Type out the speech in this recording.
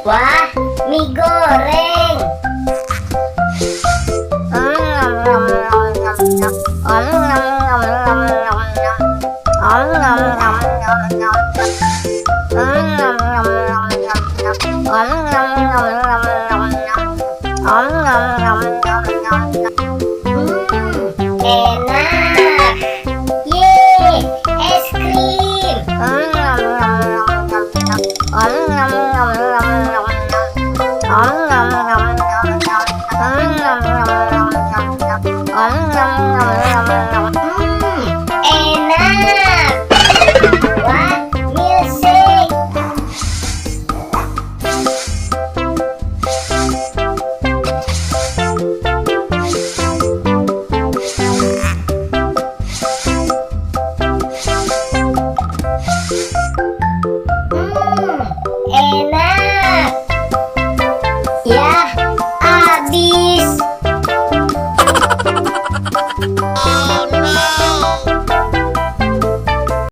Wah, mie goreng. Enak. Yeay, es krim. Enak. Wah, milkshake. Enak. Ya,